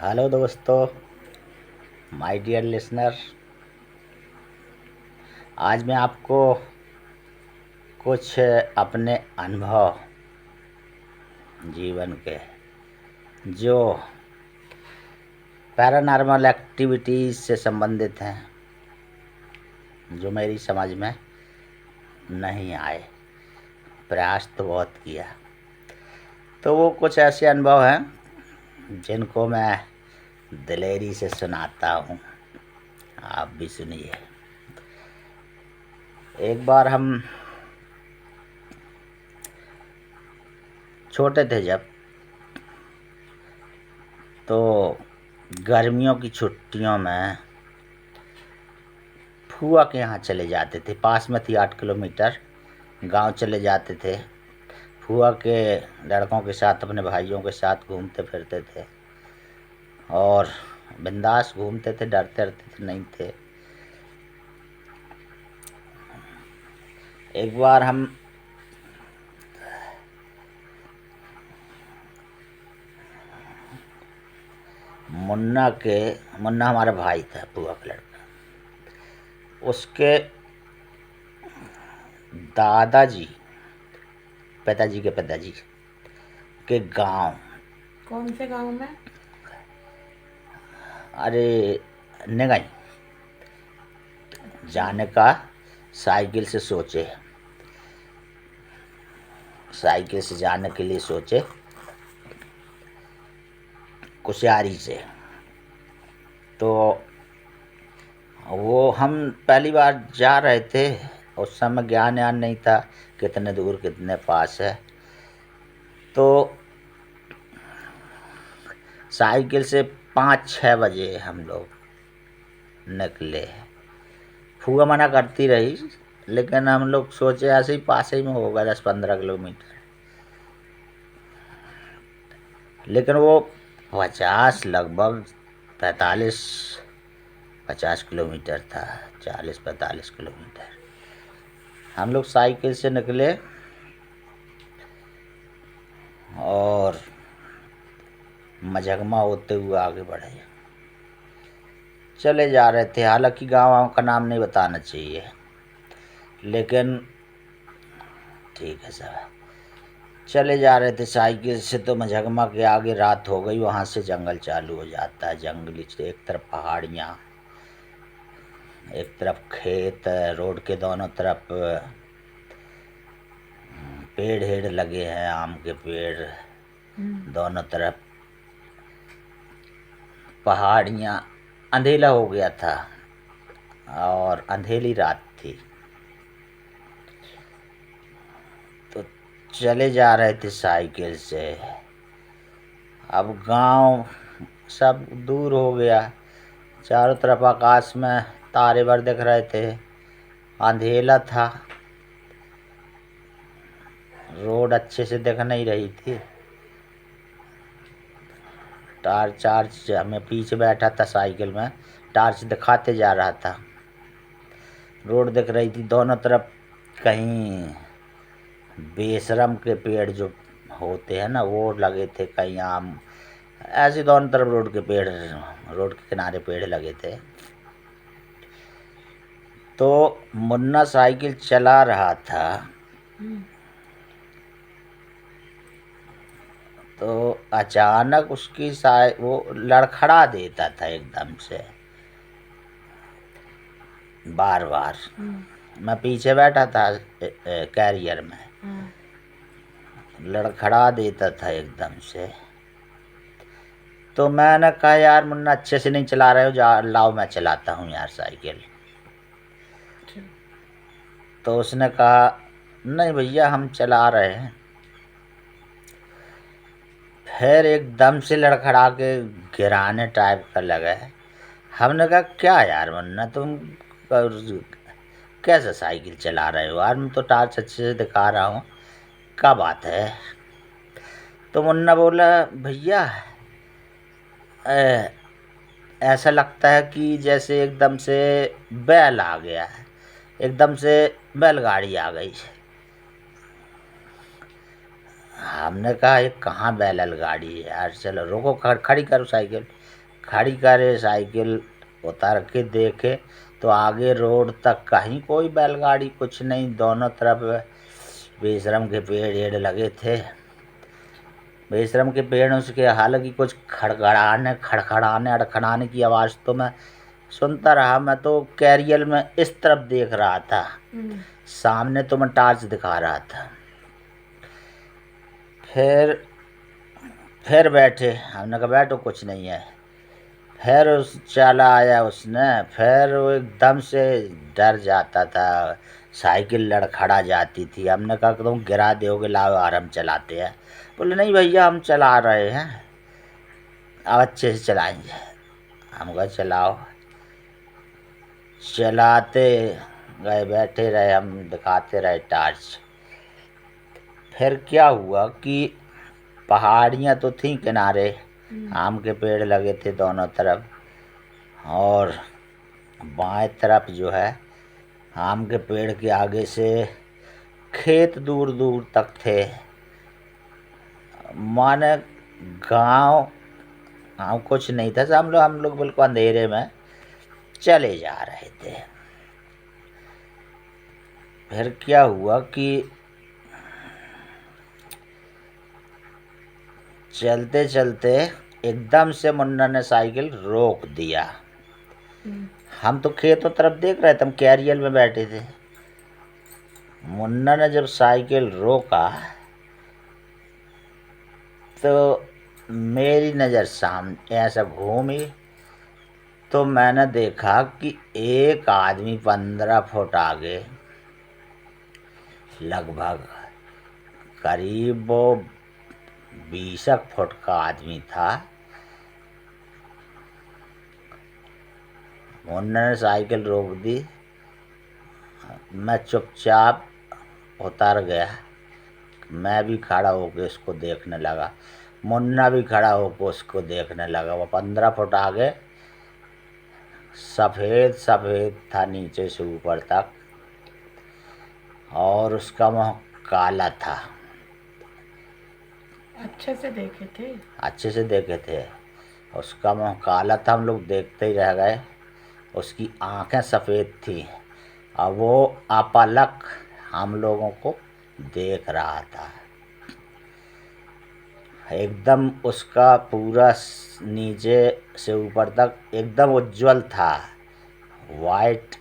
Hello दोस्तों, my dear listener. आज मैं आपको कुछ अपने अनुभव जीवन के जो पैरानॉर्मल एक्टिविटीज़ से संबंधित हैं, जो मेरी समझ में नहीं आए, प्रयास तो बहुत किया, तो वो कुछ ऐसे अनुभव हैं जिनको मैं दिलेरी से सुनाता हूँ। आप भी सुनिए। एक बार हम छोटे थे जब, तो गर्मियों की छुट्टियों में फूआ के यहाँ चले जाते थे। पास में थी 8 किलोमीटर, गांव चले जाते थे। फूआ के लड़कों के साथ, अपने भाइयों के साथ घूमते फिरते थे और बिंदास घूमते थे, डरते डरते नहीं थे। एक बार हम मुन्ना हमारा भाई था, फूआ का लड़का, उसके दादाजी, पिताजी के पिताजी के गांव। कौन से गांव में? अरे निगाई जाने का साइकिल से जाने के लिए सोचे, कुशियारी से। तो वो हम पहली बार जा रहे थे, उस समय ज्ञान नहीं था कितने दूर कितने पास है। तो साइकिल से 5-6 बजे हम लोग निकले। फूआ मना करती रही, लेकिन हम लोग सोचे ऐसे ही पास ही में होगा, 10-15 किलोमीटर। लेकिन वो लगभग 45-50 किलोमीटर था, 40-45 किलोमीटर। हम लोग साइकिल से निकले और मझगमा होते हुए आगे बढ़े, चले जा रहे थे। हालांकि गाँव का नाम नहीं बताना चाहिए, लेकिन ठीक है सर। चले जा रहे थे साइकिल से, तो मझगमा के आगे रात हो गई। वहाँ से जंगल चालू हो जाता है, जंगली, एक तरफ पहाड़ियाँ, एक तरफ खेत, रोड के दोनों तरफ पेड़ हेड़ लगे हैं, आम के पेड़ दोनों तरफ, पहाड़ियाँ। अंधेला हो गया था और अंधेरी रात थी। तो चले जा रहे थे साइकिल से। अब गांव सब दूर हो गया, चारों तरफ आकाश में तारे भर दिख रहे थे, अंधेला था, रोड अच्छे से दिख नहीं रही थी। टार्च हमें पीछे बैठा था साइकिल में, टार्च दिखाते जा रहा था। रोड दिख रही थी दोनों तरफ, कहीं बेशरम के पेड़ जो होते हैं ना, वो लगे थे, कहीं आम, ऐसे दोनों तरफ रोड के किनारे पेड़ लगे थे। तो मुन्ना साइकिल चला रहा था, तो अचानक उसकी वो लड़खड़ा देता था एकदम से, बार बार। मैं पीछे बैठा था कैरियर में, लड़खड़ा देता था एकदम से। तो मैंने कहा, यार मुन्ना अच्छे से नहीं चला रहे हो, लाओ मैं चलाता हूँ यार साइकिल। तो उसने कहा, नहीं भैया हम चला रहे हैं। फिर एकदम से लड़खड़ा के गिराने टाइप का लगा है। हमने कहा, क्या यार मुन्ना तुम कैसे साइकिल चला रहे हो यार, मैं तो टार्च अच्छे से दिखा रहा हूँ, क्या बात है। तो मुन्ना बोला, भैया ऐसा लगता है कि जैसे एकदम से बैल आ गया है, एकदम से बैलगाड़ी आ गई। हमने कहा, ये कहाँ बैलगाड़ी है यार, चलो रोको, खड़ी करो साइकिल। खड़ी करे, साइकिल उतर के देखे तो आगे रोड तक कहीं कोई बैलगाड़ी कुछ नहीं, दोनों तरफ बेशरम के पेड़ एड़ लगे थे। बेशरम के पेड़ उसके हालांकि कुछ खड़खड़ाने खड़खड़ाने अड़खड़ाने की आवाज़ तो मैं सुनता रहा। मैं तो कैरियल में इस तरफ देख रहा था, सामने तो मैं टार्च दिखा रहा था। फिर बैठे, हमने कहा बैठो कुछ नहीं है। फिर उस चला आया उसने, फिर वो एकदम से डर जाता था, साइकिल लड़खड़ा जाती थी। हमने कहा कि तुम गिरा दोगे, लाओ आराम चलाते हैं। बोले नहीं भैया हम चला रहे हैं, अब अच्छे से चलाएंगे। हम कहा चलाओ। चलाते गए, बैठे रहे, हम दिखाते रहे टार्च। फिर क्या हुआ कि पहाड़ियाँ तो थीं किनारे, आम के पेड़ लगे थे दोनों तरफ, और बाएं तरफ जो है आम के पेड़ के आगे से खेत दूर दूर तक थे। माने गांव कुछ नहीं था। हम लोग बिल्कुल अंधेरे में चले जा रहे थे। फिर क्या हुआ कि चलते चलते एकदम से मुन्ना ने साइकिल रोक दिया। हम तो खेतों तरफ देख रहे थे, हम कैरियल में बैठे थे। मुन्ना ने जब साइकिल रोका तो मेरी नज़र सामने ऐसा घूमी तो मैंने देखा कि एक आदमी 15 फुट आगे, लगभग करीब वो 20 फुट का आदमी था। उन्होंने साइकिल रोक दी। मैं चुपचाप उतर गया। मैं भी खड़ा होकर उसको देखने लगा, मुन्ना भी खड़ा होकर उसको देखने लगा। वो 15 फुट आगे सफ़ेद सफ़ेद था नीचे से ऊपर तक, और उसका मुँह काला था। अच्छे से देखे थे? अच्छे से देखे थे। उसका मुँह काला था, हम लोग देखते ही रह गए। उसकी आंखें सफ़ेद थी और वो अपलक हम लोगों को देख रहा था। एकदम उसका पूरा नीचे से ऊपर तक एकदम उज्जवल था, वाइट,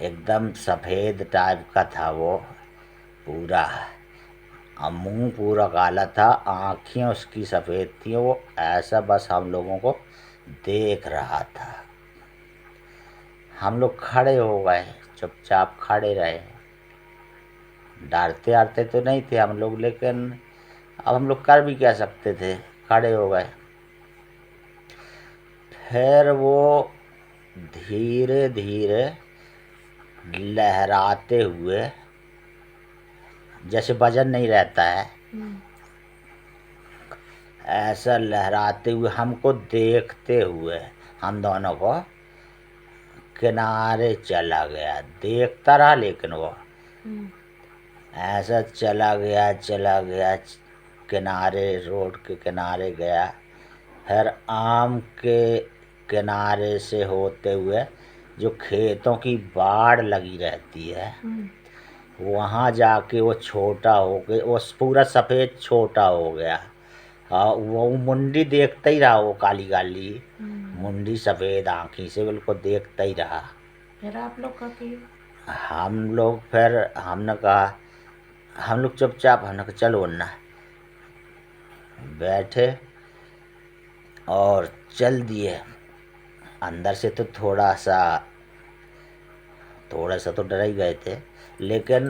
एकदम सफ़ेद टाइप का था वो पूरा। मुँह पूरा काला था, आँखें उसकी सफ़ेद थी। वो ऐसा बस हम लोगों को देख रहा था। हम लोग खड़े हो गए, चुपचाप खड़े रहे। डरते डरते तो नहीं थे हम लोग, लेकिन अब हम लोग कर भी क्या सकते थे, खड़े हो गए। फिर वो धीरे धीरे लहराते हुए, जैसे वजन नहीं रहता है, ऐसा लहराते हुए हमको देखते हुए, हम दोनों को किनारे चला गया। देखता रहा, लेकिन वो ऐसा चला गया किनारे, रोड के किनारे गया। फिर आम के किनारे से होते हुए जो खेतों की बाड़ लगी रहती है, वहाँ जाके वो छोटा हो गया, वो पूरा सफ़ेद छोटा हो गया। हाँ, वो मुंडी देखता ही रहा, वो काली काली मुंडी सफ़ेद आँखी से बिल्कुल देखता ही रहा। फिर आप लोग का किए? हम लोग फिर हमने कहा, हम लोग चुपचाप, हमने कहा चलो ना, बैठे और चल दिए। अंदर से तो थोड़ा सा तो डर ही गए थे, लेकिन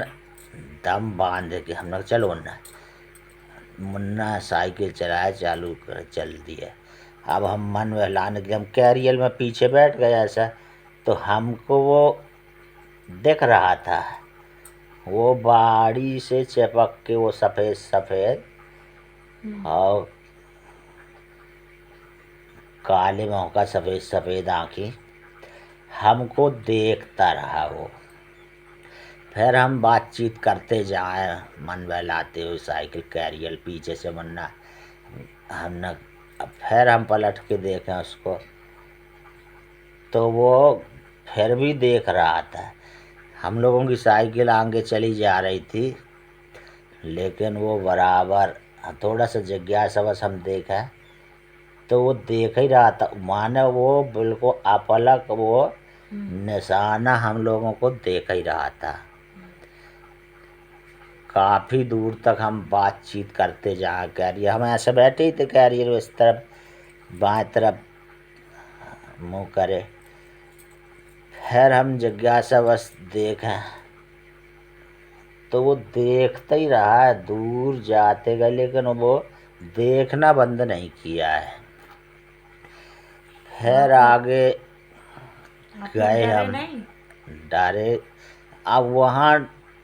दम बांध के हमने कहा चलो ना। मुन्ना साइकिल चलाया, चालू कर, चल दिए। अब हम मन बहलाने के लिए हम कैरियल में पीछे बैठ गए ऐसा, तो हमको वो दिख रहा था, वो बाड़ी से चिपक के वो सफ़ेद सफ़ेद और काले मुँह का सफ़ेद सफ़ेद आँखी हमको देखता रहा वो। फिर हम बातचीत करते जाए, मन बहलाते हुए, साइकिल कैरियल पीछे से मुन्ना, हमने अब फिर हम पलट के देखें उसको, तो वो फिर भी देख रहा था। हम लोगों की साइकिल आगे चली जा रही थी, लेकिन वो बराबर थोड़ा सा जिज्ञासावश हम देखा तो वो देख ही रहा था, माने वो बिल्कुल अपलक वो निशाना हम लोगों को देख ही रहा था। काफ़ी दूर तक हम बातचीत करते जा कैरियर, हम ऐसे बैठे ही थे, कैरियर इस तरफ बाएं तरफ मुँह करे। फिर हम जिज्ञासावश देखें तो वो देखता ही रहा है, दूर जाते गए, लेकिन वो देखना बंद नहीं किया है। फिर आगे आप लोग गए डरे हम, नहीं? डरे। अब वहाँ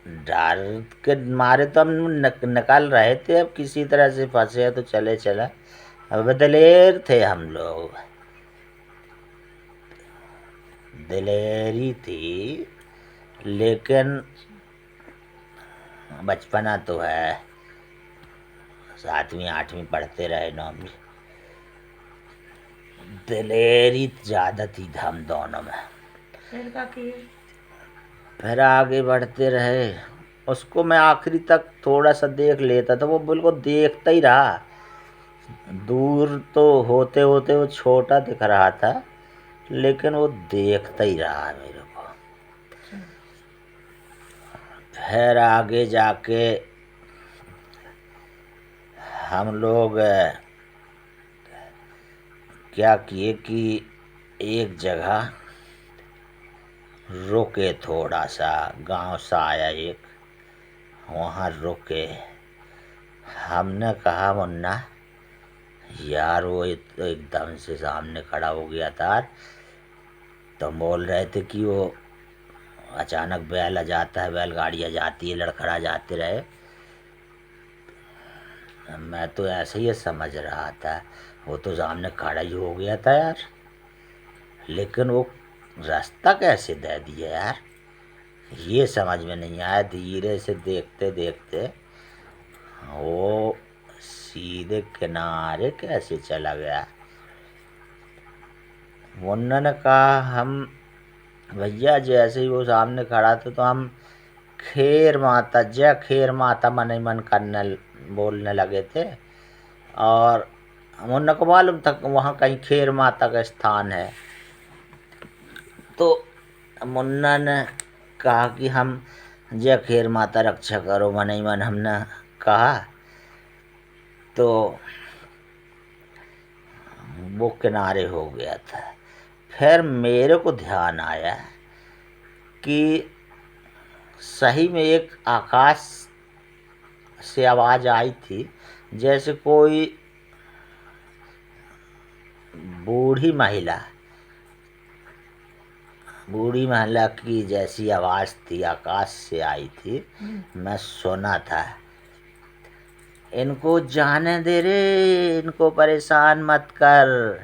डर के मारे तो हम निकल रहे थे, अब किसी तरह से फंसे तो चले चला। अब दिलेर थे हम लोग, दिलेरी थी, लेकिन बचपना तो है, 7वीं 8वीं पढ़ते रहे, 9वीं। दिलेरी ज़्यादा थी हम दोनों में। फिर का किए? फिर आगे बढ़ते रहे, उसको मैं आखिरी तक थोड़ा सा देख लेता था, वो बिल्कुल देखता ही रहा। दूर तो होते होते वो छोटा दिख रहा था, लेकिन वो देखता ही रहा मेरे को। फिर आगे जाके हम लोग क्या किए कि एक जगह रुके, थोड़ा सा गांव सा आया एक, वहाँ रुके। हमने कहा मुन्ना यार, वो एकदम से सामने खड़ा हो गया था। तो बोल रहे थे कि वो अचानक बैल आ जाता है, बैलगाड़ी आ जाती है, लड़खड़ा जाते रहे। मैं तो ऐसे ही समझ रहा था, वो तो सामने खड़ा ही हो गया था यार, लेकिन वो रास्ता कैसे दे दिया यार, ये समझ में नहीं आया। धीरे से देखते देखते वो सीधे किनारे कैसे चला गया। मुन्ना ने कहा हम भैया जैसे ही वो सामने खड़ा था तो हम खैर माता, जय खैर माता मन ही मन करने बोलने लगे थे। और मुन्ना को मालूम था कि वहाँ कहीं खैर माता का स्थान है। तो मुन्ना ने कहा कि हम जय खैर माता रक्षा करो मन ही मन, हमने कहा। तो वो किनारे हो गया था। फिर मेरे को ध्यान आया कि सही में एक आकाश से आवाज़ आई थी, जैसे कोई बूढ़ी महिला बूढ़ी महिला की जैसी आवाज़ थी, आकाश से आई थी। मैं सुना था, इनको जाने दे रे, इनको परेशान मत कर,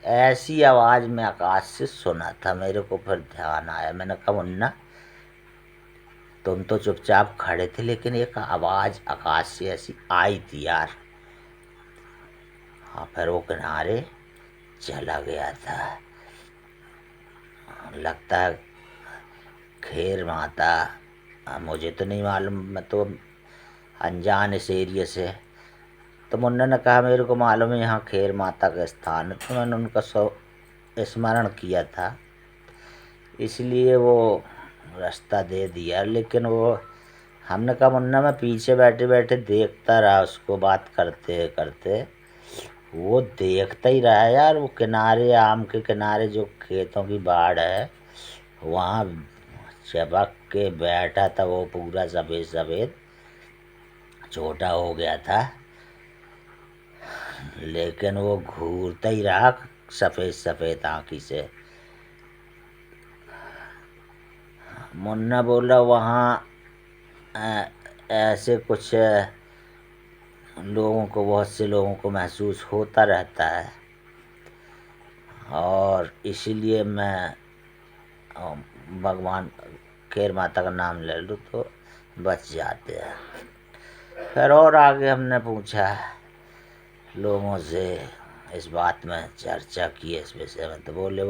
ऐसी आवाज़ में आकाश से सुना था। मेरे को फिर ध्यान आया, मैंने कहा मुन्ना तुम तो चुपचाप खड़े थे, लेकिन एक आवाज़ आकाश से ऐसी आई थी यार। हाँ, फिर वो किनारे चला गया था। लगता है खैर माता, मुझे तो नहीं मालूम, मैं तो अनजान इस एरिया से। तो मुन्ना ने कहा मेरे को मालूम है यहाँ खैर माता का स्थान है, तो मैंने उनका स्मरण किया था, इसलिए वो रास्ता दे दिया। लेकिन वो हमने कहा मुन्ना मैं पीछे बैठे बैठे देखता रहा उसको, बात करते करते वो देखता ही रहा यार। वो किनारे, आम के किनारे जो खेतों की बाड़ है, वहाँ चबक के बैठा था वो, पूरा सफ़ेद सफ़ेद, छोटा हो गया था, लेकिन वो घूरता ही रहा सफ़ेद सफ़ेद आँखी से। मुन्ना बोला वहाँ ऐसे कुछ लोगों को, बहुत से लोगों को महसूस होता रहता है, और इसीलिए मैं भगवान खैर माता का नाम ले लूँ तो बच जाते हैं। फिर और आगे हमने पूछा, लोगों से इस बात में चर्चा की है, इस विषय में, तो बोले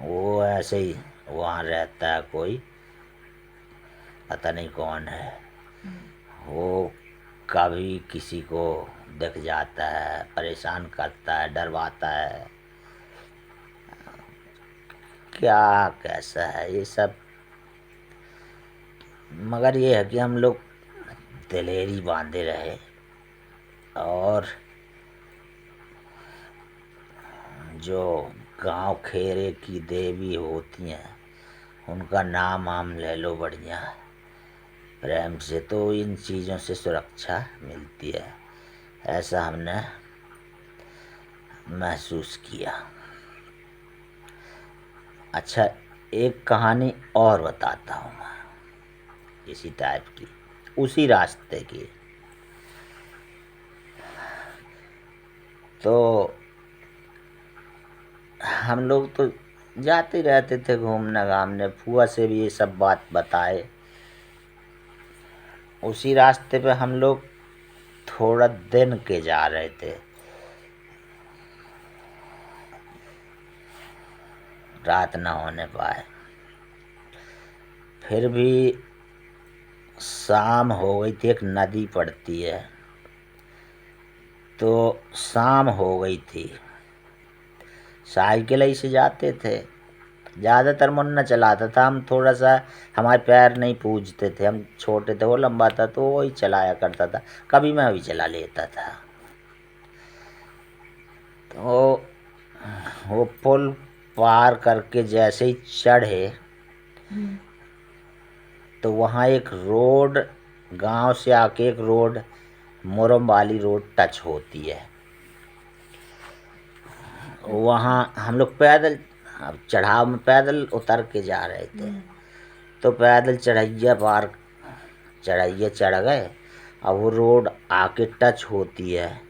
वो ऐसे ही वहाँ रहता है कोई, पता नहीं कौन है, वो कभी किसी को दिख जाता है, परेशान करता है, डरवाता है, क्या कैसा है ये सब। मगर ये है कि हम लोग दिलेरी बांधे रहे और जो गांव खेरे की देवी होती हैं उनका नाम आम ले लो बढ़िया प्रेम से, तो इन चीज़ों से सुरक्षा मिलती है, ऐसा हमने महसूस किया। अच्छा, एक कहानी और बताता हूँ मैं इसी टाइप की, उसी रास्ते की। तो हम लोग तो जाते रहते थे घूमने घामने, फुआ से भी ये सब बात बताए। उसी रास्ते पे हम लोग थोड़ा दिन के जा रहे थे, रात ना होने पाए। फिर भी शाम हो गई थी, एक नदी पड़ती है, तो शाम हो गई थी। साइकिल ही से जाते थे, ज़्यादातर मुन्ना चलाता था, हम थोड़ा सा, हमारे पैर नहीं पूजते थे, हम छोटे थे, वो लंबा था तो वो ही चलाया करता था, कभी मैं भी चला लेता था। तो वो पुल पार करके जैसे ही चढ़े तो वहाँ एक रोड, गांव से आके एक रोड, मुरम वाली रोड टच होती है। वहाँ हम लोग पैदल, अब चढ़ाव में पैदल उतर के जा रहे थे, तो पैदल चढ़ैया पार, चढ़ैया चढ़ गए। अब वो रोड आके टच होती है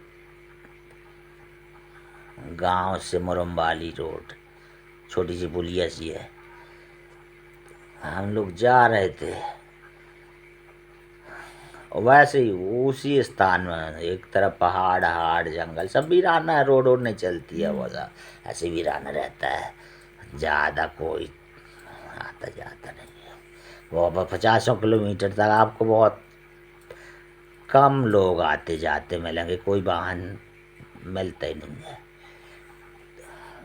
गांव से, मुरम वाली रोड, छोटी सी पुलिया सी है। हम लोग जा रहे थे और वैसे ही उसी स्थान में एक तरफ पहाड़ हाड़ जंगल, सब वीराना है, रोड वोड नहीं चलती है, वो ऐसे वीराना रहता है, ज़्यादा कोई आता जाता नहीं है। वो 50 किलोमीटर तक आपको बहुत कम लोग आते जाते मिलेंगे, कोई वाहन मिलता ही नहीं है,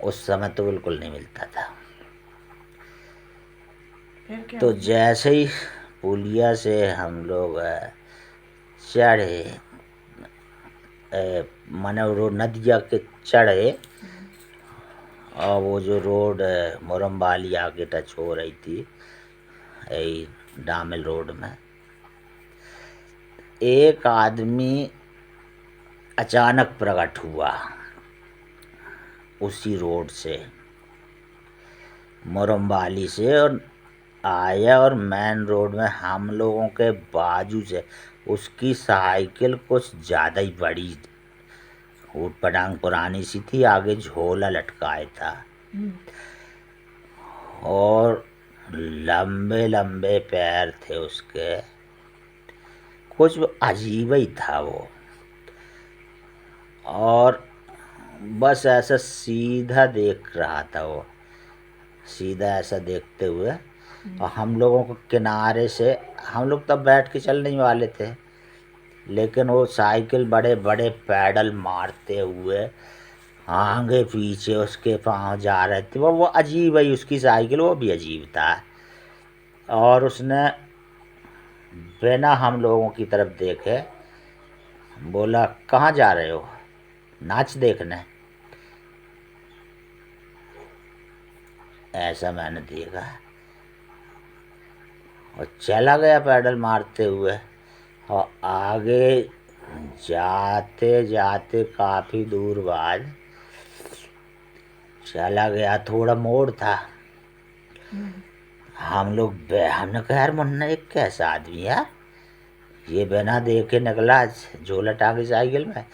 उस समय तो बिल्कुल नहीं मिलता था। फिर क्या तो हुआ? जैसे ही पुलिया से हम लोग चढ़े, माने वो नदिया के चढ़े, और वो जो रोड मुरम वाली आगे टच हो रही थी यही डामिल रोड में, एक आदमी अचानक प्रकट हुआ उसी रोड से, मुरम वाली से, और आया और मेन रोड में हम लोगों के बाजू से, उसकी साइकिल कुछ ज़्यादा ही बड़ी, ऊट पटांग पुरानी सी थी, आगे झोला लटकाया था और लंबे लंबे पैर थे उसके, कुछ अजीब ही था वो। और बस ऐसा सीधा देख रहा था वो, सीधा ऐसा देखते हुए, और हम लोगों को किनारे से, हम लोग तब बैठ के चलने वाले थे, लेकिन वो साइकिल बड़े बड़े पैडल मारते हुए आगे पीछे उसके पाँव जा रहे थे। वो अजीब है उसकी साइकिल, वो भी अजीब था। और उसने बिना हम लोगों की तरफ देखे बोला, कहाँ जा रहे हो? नाच देखने। ऐसा मैंने देखा और चला गया पैडल मारते हुए, और आगे जाते जाते काफ़ी दूर बाद चला गया, थोड़ा मोड़ था। हमने कहा, यार मुन्ना एक कैसा आदमी है, ये बिना देखे निकला झोला टांगे साइकिल में,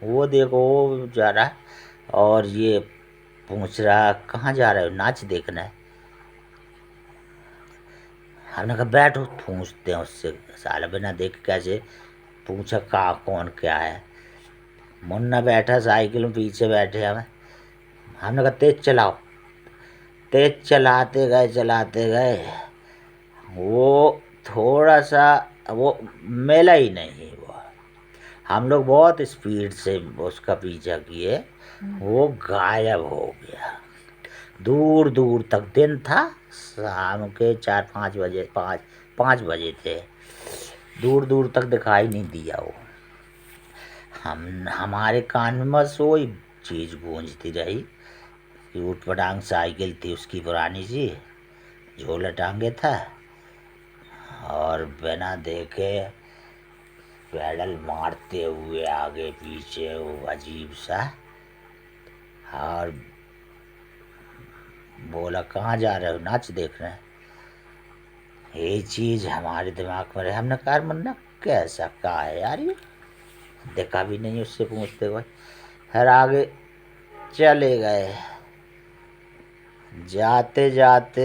वो देखो वो जा रहा और ये पूछ रहा कहाँ जा रहे हो? नाच देखना है। हमने कहा बैठो, पूछते हैं उससे, साला बिना देख कैसे पूछा कौन क्या है। मुन्ना बैठा साइकिल में, पीछे बैठे हमें। हमने कहा तेज चलाओ। तेज चलाते गए, वो थोड़ा सा वो मिला ही नहीं। वो हम लोग बहुत स्पीड से उसका पीछा किए, वो गायब हो गया। दूर दूर तक दिन था, शाम के 4-5 बजे, 5 बजे थे। दूर दूर तक दिखाई नहीं दिया वो। हमारे कान में बस वही चीज़ गूंजती रही कि ऊट पटांग साइकिल थी उसकी पुरानी सी, झोला टांगे था और बिना देखे पैडल मारते हुए आगे पीछे, वो अजीब सा। और बोला कहाँ जा रहे हो, नाच देख रहे हैं। ये चीज़ हमारे दिमाग में रहे। हमने कहा मुन्ना कैसा कहा है यार, ये देखा भी नहीं उससे पूछते हुए। फिर आगे चले गए। जाते जाते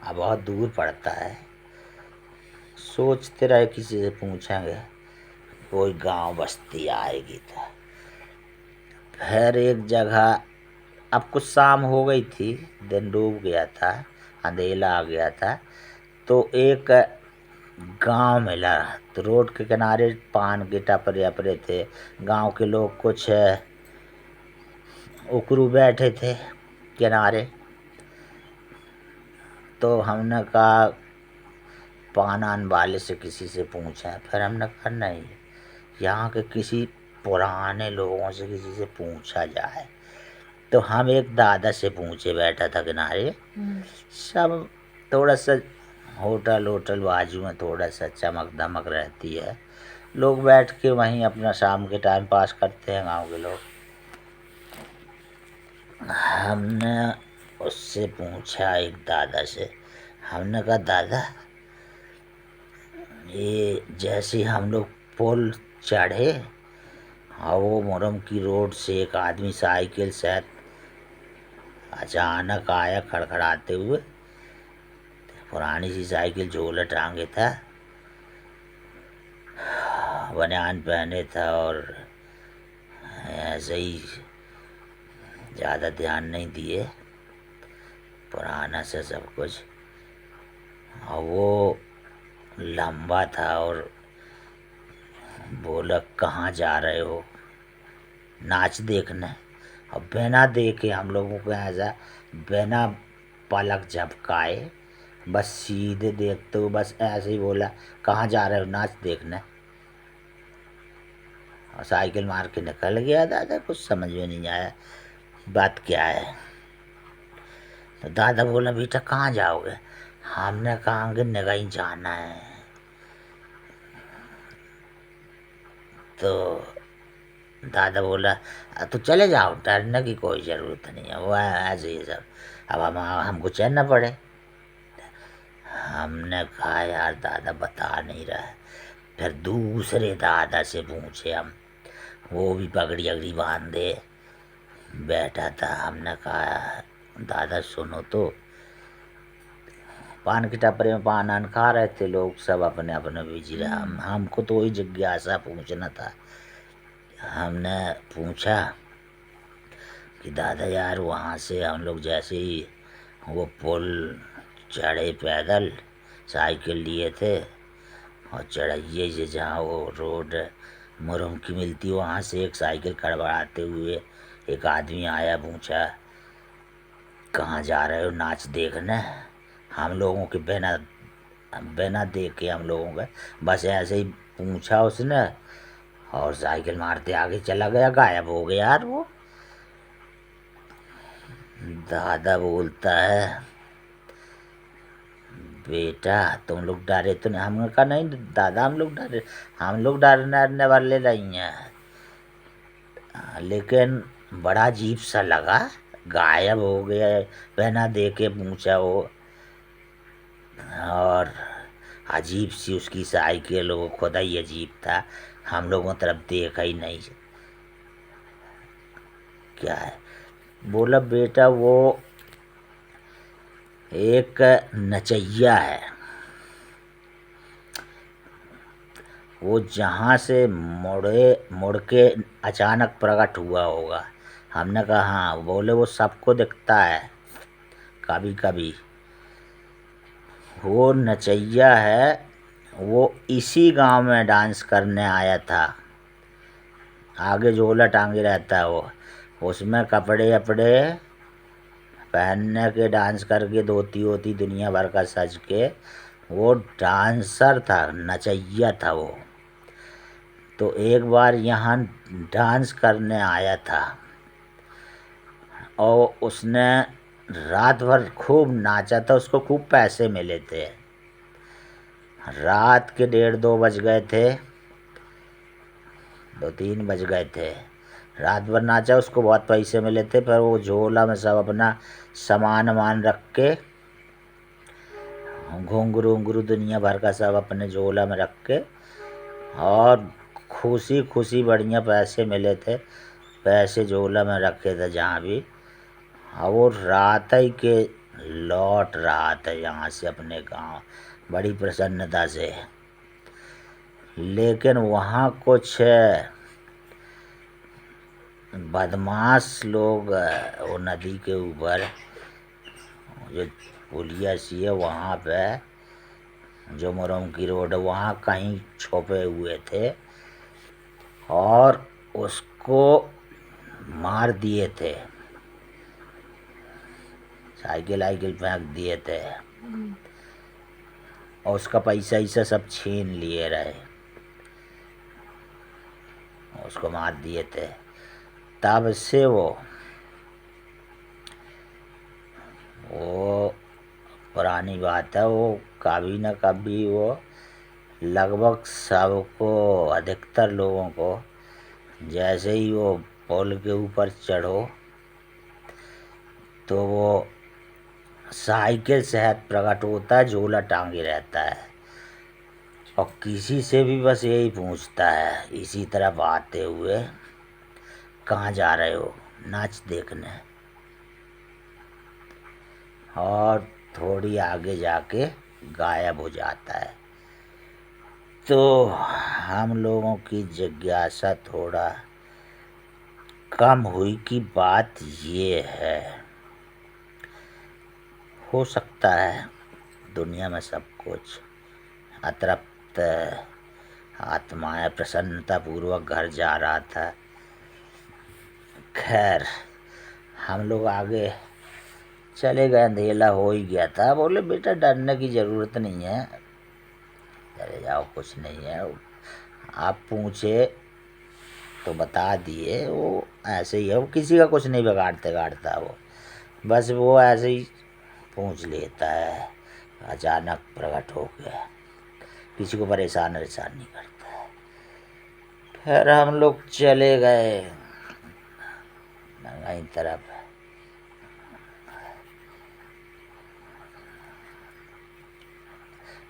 अब बहुत दूर पड़ता है, सोचते रहे किसी से पूछेंगे, कोई गांव बस्ती आएगी। तो फिर एक जगह, अब कुछ शाम हो गई थी, दिन डूब गया था, अंधेला आ गया था। तो एक गांव मिला। तो रोड के किनारे पान के टपरे अपरे थे। गांव के लोग कुछ उकरू बैठे थे किनारे। तो हमने कहा पान आन वाले से किसी से पूछें। फिर हमने कहा नहीं, यहाँ के किसी पुराने लोगों से किसी से पूछा जाए। तो हम एक दादा से पूछे, बैठा था किनारे। सब थोड़ा सा होटल बाजू में, थोड़ा सा चमक धमक रहती है, लोग बैठ के वहीं अपना शाम के टाइम पास करते हैं गांव के लोग। हमने उससे पूछा, एक दादा से। हमने कहा दादा, ये जैसे हम लोग पुल चढ़े और वो मुरम की रोड से एक आदमी साइकिल से अचानक आया खड़खड़ाते हुए, पुरानी सी साइकिल, झोला टांगे था, बनियान पहने था और ऐसे ही ज़्यादा ध्यान नहीं दिए, पुराना सा सब कुछ। और वो लंबा था और बोला कहाँ जा रहे हो, नाच देखने। और बिना देखे हम लोगों को ऐसा, बिना पलक झपकाए, बस सीधे देखते हुए बस ऐसे ही बोला कहाँ जा रहे हो, नाच देखने। और साइकिल मार के निकल गया। दादा कुछ समझ में नहीं आया बात क्या है। तो दादा बोला बेटा कहाँ जाओगे। हमने कहा कि कहीं जाना है। तो दादा बोला तो चले जाओ, डरने की कोई ज़रूरत नहीं है, वो ऐसे ही सब, अब हमको चलना पड़े। हमने कहा यार दादा बता नहीं रहा है। फिर दूसरे दादा से पूछे हम, वो भी पगड़ी अगड़ी बांधे बैठा था। हमने कहा दादा सुनो तो, पान के टपरे में पान आन खा रहे थे लोग, सब अपने अपने बिजी रहे। हमको तो वही जिज्ञासा पूछना था। हमने पूछा कि दादा यार वहाँ से हम लोग जैसे ही वो पुल चढ़े पैदल, साइकिल लिए थे और चढ़ाइए से जहाँ वो रोड मुरम की मिलती, वहाँ से एक साइकिल खड़बड़ाते हुए एक आदमी आया, पूछा कहाँ जा रहे हो, नाच देखने। हम लोगों के बिना बिना देखे, हम लोगों का बस ऐसे ही पूछा उसने और साइकिल मारते आगे चला गया, गायब हो गया यार वो। दादा बोलता है बेटा तुम लोग डरे तो नहीं। हमने कहा नहीं दादा हम लोग डरने वाले नहीं हैं, लेकिन बड़ा अजीब सा लगा, गायब हो गया बिना देखे पूछा वो। और अजीब सी उसकी साइकिल, वो खुदा ही अजीब था, हम लोगों तरफ देखा ही नहीं। क्या है, बोला बेटा वो एक नचैया है, वो जहाँ से मुड़ के अचानक प्रकट हुआ होगा। हमने कहा हाँ। बोले वो सबको दिखता है कभी कभी। वो नचैया है, वो इसी गांव में डांस करने आया था। आगे झोला टांगे रहता है वो, उसमें कपड़े अपड़े पहनने के डांस करके धोती वोती दुनिया भर का सज के वो डांसर था, नचैया था वो। तो एक बार यहाँ डांस करने आया था और उसने रात भर खूब नाचा था। उसको खूब पैसे मिले थे। रात के 1:30-2 बज गए थे, 2-3 बज गए थे। रात भर नाचा, उसको बहुत पैसे मिले थे। पर वो झोला में सब अपना सामान वामान रख के, घुंघरू उंघरू दुनिया भर का सब अपने झोला में रख के, और खुशी खुशी बढ़िया पैसे मिले थे। पैसे झोला में रखे थे जहाँ भी। और वो रात ही के लौट रहा था यहाँ से अपने गांव बड़ी प्रसन्नता से। लेकिन वहाँ कुछ बदमाश लोग वो नदी के ऊपर जो पुलिया सी है वहाँ पे, जो मुरम की रोड है वहाँ कहीं छुपे हुए थे और उसको मार दिए थे। साइकिल आइकिल फेंक दिए थे और उसका पैसा ऐसा सब छीन लिए रहे। उसको मार दिए थे। तब से वो पुरानी बात है। वो कभी न कभी वो लगभग सबको, अधिकतर लोगों को, जैसे ही वो पुल के ऊपर चढ़ो तो वो साइकिल से हाथ प्रकट होता है, झोला टांगे रहता है और किसी से भी बस यही पूछता है इसी तरफ आते हुए, कहाँ जा रहे हो? नाच देखने। और थोड़ी आगे जाके गायब हो जाता है। तो हम लोगों की जिज्ञासा थोड़ा कम हुई कि बात ये है, हो सकता है दुनिया में सब कुछ अतृप्त आत्माएं प्रसन्नता पूर्वक घर जा रहा था। खैर हम लोग आगे चले गए, अंधेला हो ही गया था। बोले बेटा डरने की ज़रूरत नहीं है, चले जाओ, कुछ नहीं है। आप पूछे तो बता दिए, वो ऐसे ही है, वो किसी का कुछ नहीं बिगाड़ते गाड़ता वो, बस वो ऐसे ही पूछ लेता है अचानक प्रकट हो गया, किसी को परेशान वरेशान नहीं करता है। फिर हम लोग चले गए नंगाई तरफ।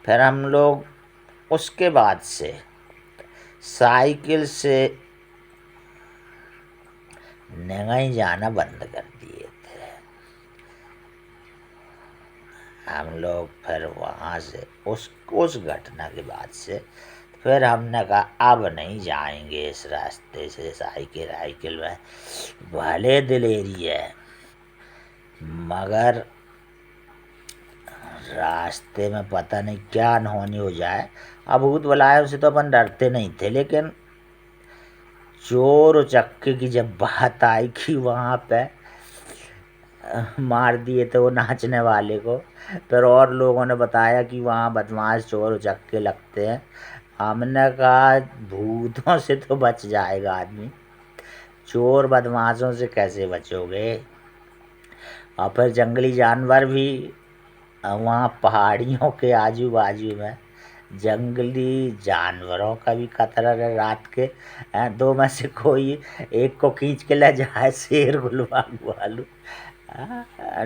फिर हम लोग उसके बाद से साइकिल से नंगाई जाना बंद कर दिए थे। हम लोग फिर वहाँ से उस घटना के बाद से फिर हमने कहा अब नहीं जाएंगे इस रास्ते से साइकिल आइकिल में। भले दिलेरी है मगर रास्ते में पता नहीं क्या अनहोनी हो जाए। अब भूत बलायों से तो अपन डरते नहीं थे, लेकिन चोर उचक्के की जब बात आई कि वहाँ पे मार दिए थे वो नाचने वाले को, फिर और लोगों ने बताया कि वहाँ बदमाश चोर उचक्के लगते हैं। हमने कहा भूतों से तो बच जाएगा आदमी, चोर बदमाशों से कैसे बचोगे? और फिर जंगली जानवर भी वहाँ पहाड़ियों के आजू बाजू में, जंगली जानवरों का भी खतरा है रात के। दो में से कोई एक को खींच के ले जाए, शेर गुलवाग भालू।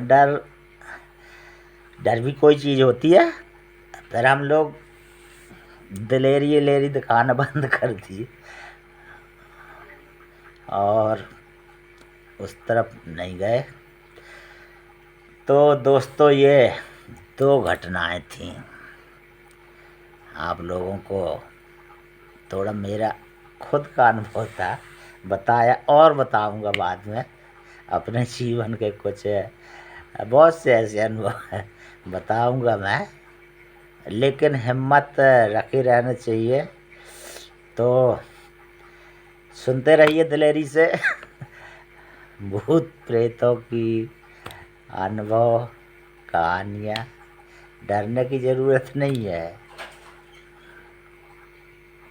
डर डर भी कोई चीज़ होती है। फिर हम लोग दिलेरी लेरी दिखाना बंद कर दिए और उस तरफ नहीं गए। तो दोस्तों ये 2 घटनाएं थीं। आप लोगों को थोड़ा मेरा खुद का अनुभव था, बताया और बताऊंगा बाद में। अपने जीवन के कुछ बहुत से ऐसे अनुभव हैं, बताऊंगा मैं। लेकिन हिम्मत रखे रहना चाहिए। तो सुनते रहिए दिलेरी से भूत प्रेतों की अनुभव, कहानियाँ। डरने की ज़रूरत नहीं है।